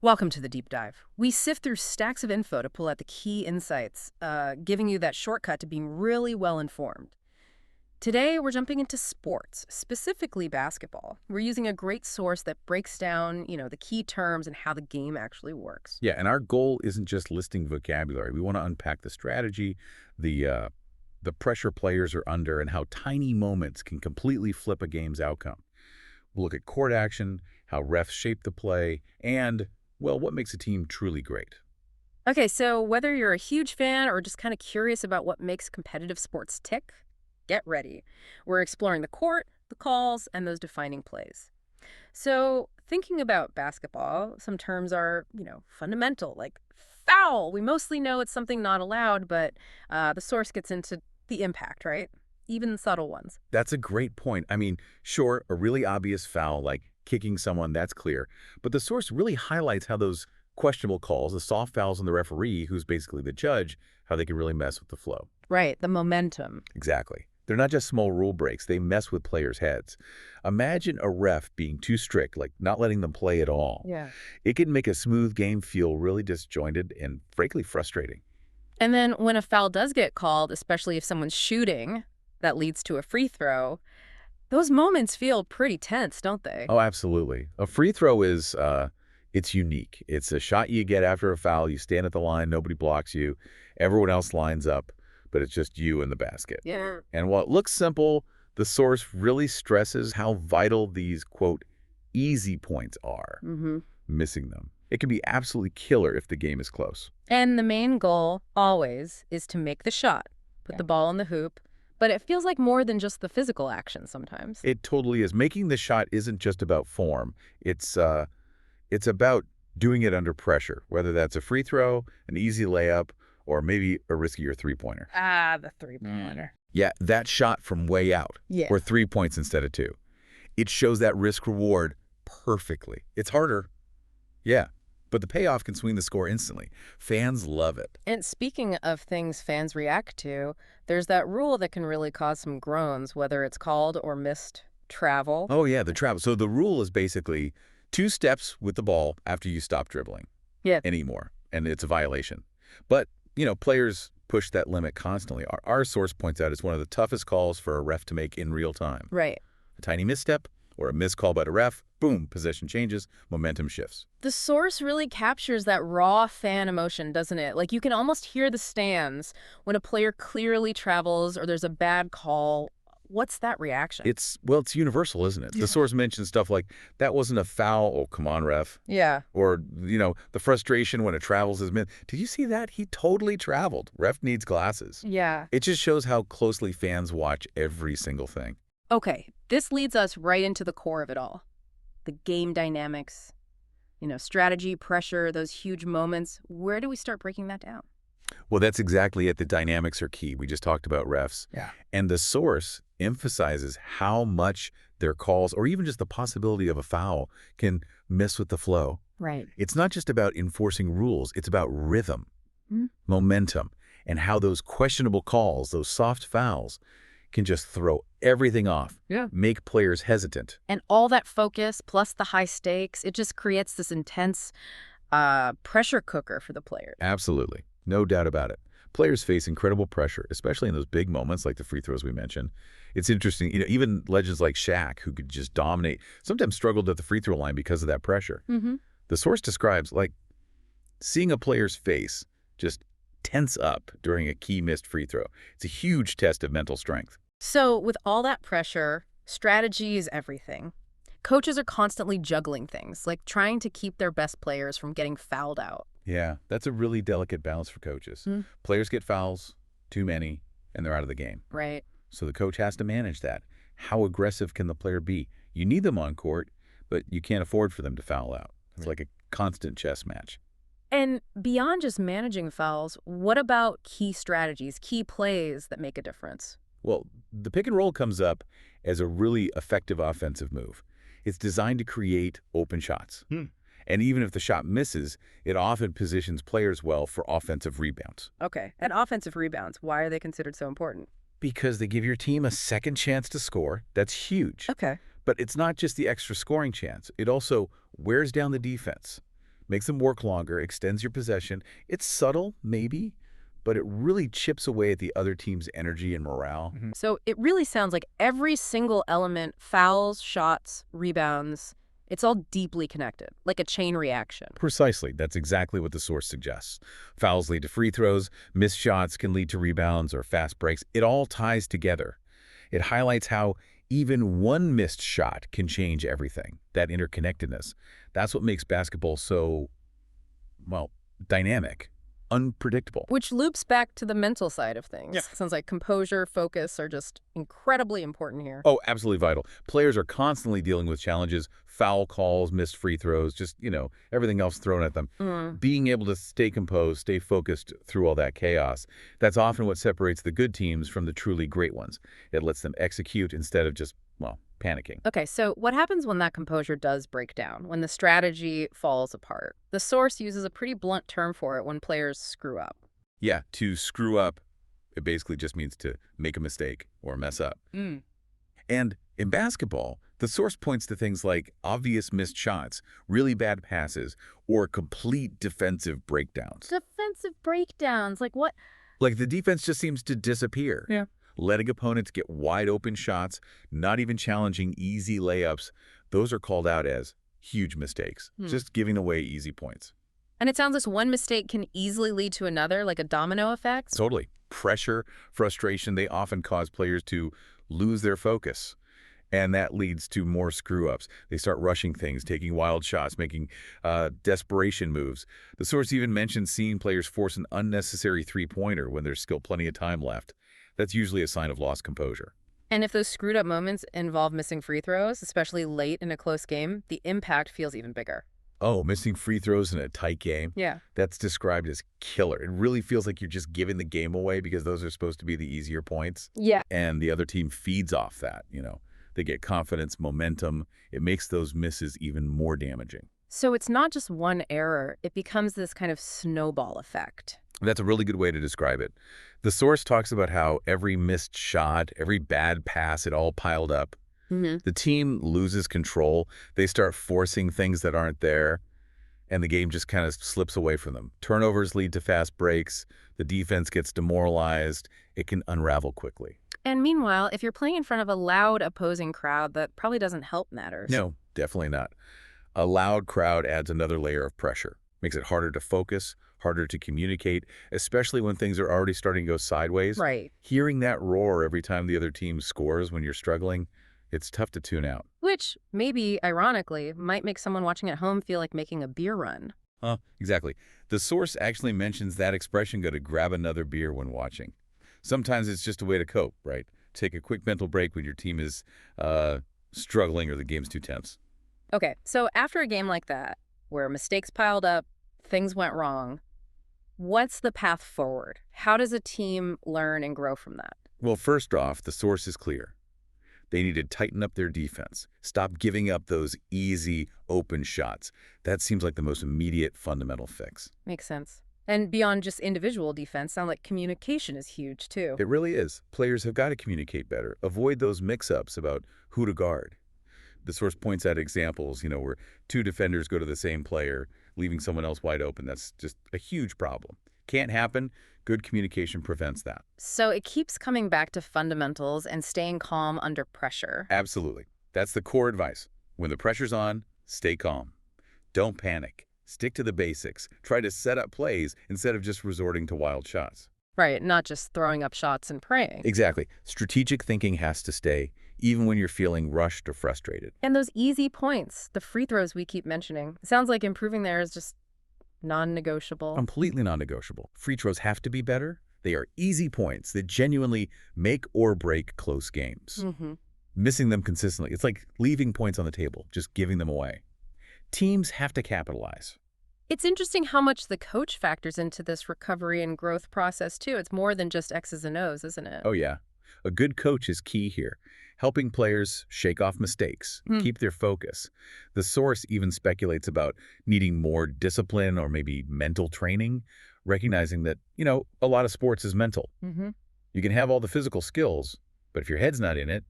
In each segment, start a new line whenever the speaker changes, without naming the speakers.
Welcome to the deep dive. We sift through stacks of info to pull out the key insights, giving you that shortcut to being really well informed. Today, we're jumping into sports, specifically basketball. We're using a great source that breaks down, the key terms and how the game actually works.
Yeah, and our goal isn't just listing vocabulary. We want to unpack the strategy, the pressure players are under, and how tiny moments can completely flip a game's outcome. We'll look at court action, how refs shape the play, and, well, what makes a team truly great.
Okay, so whether you're a huge fan or just kind of curious about what makes competitive sports tick, get ready. We're exploring the court, the calls, and those defining plays. So, thinking about basketball, some terms are, fundamental, like foul. We mostly know it's something not allowed, but the source gets into the impact, right? Even subtle ones.
That's a great point. I mean, sure, a really obvious foul like kicking someone, that's clear. But the source really highlights how those questionable calls, the soft fouls on the referee, who's basically the judge, how they can really mess with the flow.
Right, the momentum.
Exactly. They're not just small rule breaks, they mess with players' heads. Imagine a ref being too strict, like not letting them play at all.
Yeah.
It can make a smooth game feel really disjointed and frankly frustrating.
And then when a foul does get called, especially if someone's shooting, that leads to a free throw, those moments feel pretty tense, don't they?
Oh, absolutely. A free throw is, it's unique. It's a shot you get after a foul. You stand at the line, nobody blocks you. Everyone else lines up, but it's just you in the basket.
Yeah.
And while it looks simple, the source really stresses how vital these, quote, easy points are. Missing them, it can be absolutely killer if the game is close.
And the main goal, always, is to make the shot, put the ball in the hoop. But it feels like more than just the physical action sometimes.
It totally is. Making the shot isn't just about form. It's about doing it under pressure, whether that's a free throw, an easy layup, or maybe a riskier three-pointer.
Ah, the three-pointer.
Yeah, that shot from way out,
Yeah.
or 3 points instead of 2. It shows that risk-reward perfectly. It's harder, yeah, but the payoff can swing the score instantly. Fans love it.
And speaking of things fans react to, there's that rule that can really cause some groans, whether it's called or missed travel.
Oh, yeah, the travel. So the rule is basically 2 steps with the ball after you stop dribbling
Yeah.
anymore, and it's a violation. But, players push that limit constantly. Our source points out it's one of the toughest calls for a ref to make in real time.
Right.
A tiny misstep or a missed call by the ref, boom, possession changes, momentum shifts.
The source really captures that raw fan emotion, doesn't it? Like you can almost hear the stands when a player clearly travels or there's a bad call. What's that reaction?
It's universal, isn't it? The source mentions stuff like, that wasn't a foul, oh, come on, ref.
Yeah.
Or, the frustration when a travels is missed. Did you see that? He totally traveled. Ref needs glasses.
Yeah.
It just shows how closely fans watch every single thing.
Okay, this leads us right into the core of it all. The game dynamics, strategy, pressure, those huge moments. Where do we start breaking that down?
Well, that's exactly it. The dynamics are key. We just talked about refs.
Yeah.
And the source emphasizes how much their calls, or even just the possibility of a foul, can mess with the flow.
Right.
It's not just about enforcing rules. It's about rhythm,
Hmm.
momentum, and how those questionable calls, those soft fouls, can just throw everything off, make players hesitant.
And all that focus plus the high stakes, it just creates this intense pressure cooker for the players.
Absolutely. No doubt about it. Players face incredible pressure, especially in those big moments like the free throws we mentioned. It's interesting, even legends like Shaq, who could just dominate, sometimes struggled at the free throw line because of that pressure. The source describes, like, seeing a player's face just tense up during a key missed free throw. It's a huge test of mental strength.
So with all that pressure, strategy is everything. Coaches are constantly juggling things, like trying to keep their best players from getting fouled out.
Yeah, that's a really delicate balance for coaches. Players get fouls, too many, and they're out of the game.
Right.
So the coach has to manage that. How aggressive can the player be? You need them on court, but you can't afford for them to foul out. It's like a constant chess match.
And beyond just managing fouls, what about key strategies, key plays that make a difference?
Well, the pick and roll comes up as a really effective offensive move. It's designed to create open shots. And even if the shot misses, it often positions players well for offensive rebounds.
Okay. And offensive rebounds, why are they considered so important?
Because they give your team a second chance to score. That's huge.
Okay.
But it's not just the extra scoring chance. It also wears down the defense. Makes them work longer, extends your possession. It's subtle, maybe, but it really chips away at the other team's energy and morale.
So it really sounds like every single element, fouls, shots, rebounds, it's all deeply connected, like a chain reaction.
Precisely. That's exactly what the source suggests. Fouls lead to free throws, missed shots can lead to rebounds or fast breaks. It all ties together. It highlights how even one missed shot can change everything, that interconnectedness. That's what makes basketball so, well, dynamic, unpredictable.
Which loops back to the mental side of things.
Yeah.
Sounds like composure, focus are just incredibly important here.
Oh, absolutely vital. Players are constantly dealing with challenges, foul calls, missed free throws, just, everything else thrown at them. Being able to stay composed, stay focused through all that chaos, that's often what separates the good teams from the truly great ones. It lets them execute instead of just, well, panicking.
Okay, so what happens when that composure does break down, when the strategy falls apart? The source uses a pretty blunt term for it when players screw up.
Yeah, to screw up, it basically just means to make a mistake or mess up. And in basketball, the source points to things like obvious missed shots, really bad passes, or complete defensive breakdowns.
Defensive breakdowns, like what?
Like the defense just seems to disappear.
Yeah.
Letting opponents get wide open shots, not even challenging easy layups, those are called out as huge mistakes, just giving away easy points.
And it sounds like one mistake can easily lead to another, like a domino effect.
Totally. Pressure, frustration, they often cause players to lose their focus. And that leads to more screw-ups. They start rushing things, taking wild shots, making desperation moves. The source even mentions seeing players force an unnecessary three-pointer when there's still plenty of time left. That's usually a sign of lost composure.
And if those screwed up moments involve missing free throws, especially late in a close game, the impact feels even bigger.
Oh, missing free throws in a tight game?
Yeah.
That's described as killer. It really feels like you're just giving the game away because those are supposed to be the easier points.
Yeah.
And the other team feeds off that, They get confidence, momentum. It makes those misses even more damaging.
So it's not just one error. It becomes this kind of snowball effect.
That's a really good way to describe it. The source talks about how every missed shot, every bad pass, it all piled up. The team loses control. They start forcing things that aren't there, and the game just kind of slips away from them. Turnovers lead to fast breaks. The defense gets demoralized. It can unravel quickly.
And meanwhile, if you're playing in front of a loud opposing crowd, that probably doesn't help matters.
No, definitely not. A loud crowd adds another layer of pressure. Makes it harder to focus, harder to communicate, especially when things are already starting to go sideways.
Right.
Hearing that roar every time the other team scores when you're struggling, it's tough to tune out.
Which, maybe, ironically, might make someone watching at home feel like making a beer run.
Exactly. The source actually mentions that expression, go to grab another beer when watching. Sometimes it's just a way to cope, right? Take a quick mental break when your team is struggling or the game's too tense.
Okay, so after a game like that, where mistakes piled up, things went wrong, what's the path forward? How does a team learn and grow from that?
Well, first off, the source is clear. They need to tighten up their defense. Stop giving up those easy, open shots. That seems like the most immediate, fundamental fix.
Makes sense. And beyond just individual defense, sound like communication is huge, too.
It really is. Players have got to communicate better. Avoid those mix-ups about who to guard. The source points out examples, where two defenders go to the same player, leaving someone else wide open. That's just a huge problem. Can't happen. Good communication prevents that.
So it keeps coming back to fundamentals and staying calm under pressure.
Absolutely. That's the core advice. When the pressure's on, stay calm. Don't panic. Stick to the basics. Try to set up plays instead of just resorting to wild shots.
Right, not just throwing up shots and praying.
Exactly. Strategic thinking has to stay, even when you're feeling rushed or frustrated.
And those easy points, the free throws we keep mentioning, it sounds like improving there is just non-negotiable.
Completely non-negotiable. Free throws have to be better. They are easy points that genuinely make or break close games. Missing them consistently, it's like leaving points on the table, just giving them away. Teams have to capitalize.
It's interesting how much the coach factors into this recovery and growth process, too. It's more than just X's and O's, isn't it?
Oh, yeah. A good coach is key here, helping players shake off mistakes, keep their focus. The source even speculates about needing more discipline or maybe mental training, recognizing that, a lot of sports is mental. You can have all the physical skills, but if your head's not in it,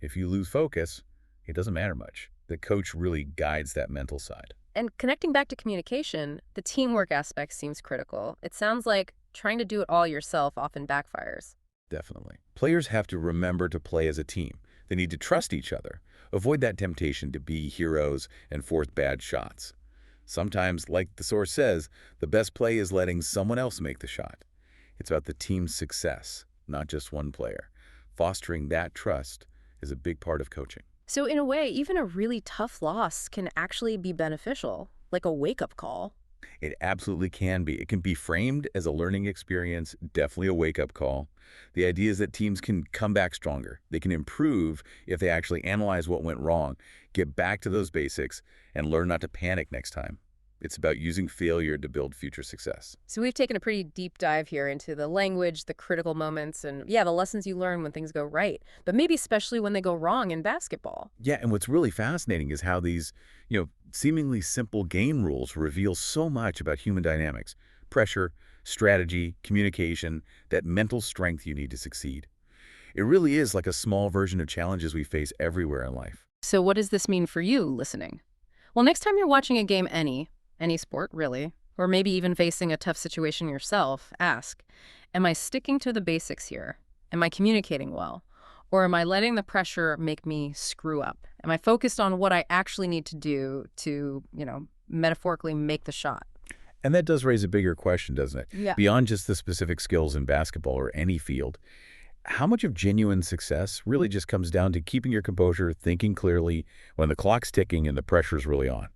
if you lose focus, it doesn't matter much. The coach really guides that mental side.
And connecting back to communication, the teamwork aspect seems critical. It sounds like trying to do it all yourself often backfires.
Definitely. Players have to remember to play as a team. They need to trust each other. Avoid that temptation to be heroes and force bad shots. Sometimes, like the source says, the best play is letting someone else make the shot. It's about the team's success, not just one player. Fostering that trust is a big part of coaching.
So, in a way, even a really tough loss can actually be beneficial, like a wake up call.
It absolutely can be. It can be framed as a learning experience, definitely a wake-up call. The idea is that teams can come back stronger. They can improve if they actually analyze what went wrong, get back to those basics, and learn not to panic next time. It's about using failure to build future success.
So, we've taken a pretty deep dive here into the language, the critical moments, and yeah, the lessons you learn when things go right, but maybe especially when they go wrong in basketball.
Yeah, and what's really fascinating is how these, seemingly simple game rules reveal so much about human dynamics, pressure, strategy, communication, that mental strength you need to succeed. It really is like a small version of challenges we face everywhere in life.
So, what does this mean for you listening? Well, next time you're watching a game, any sport really, or maybe even facing a tough situation yourself, ask, am I sticking to the basics here? Am I communicating well? Or am I letting the pressure make me screw up? Am I focused on what I actually need to do to, metaphorically make the shot?
And that does raise a bigger question, doesn't it?
Yeah.
Beyond just the specific skills in basketball or any field, how much of genuine success really just comes down to keeping your composure, thinking clearly when the clock's ticking and the pressure's really on?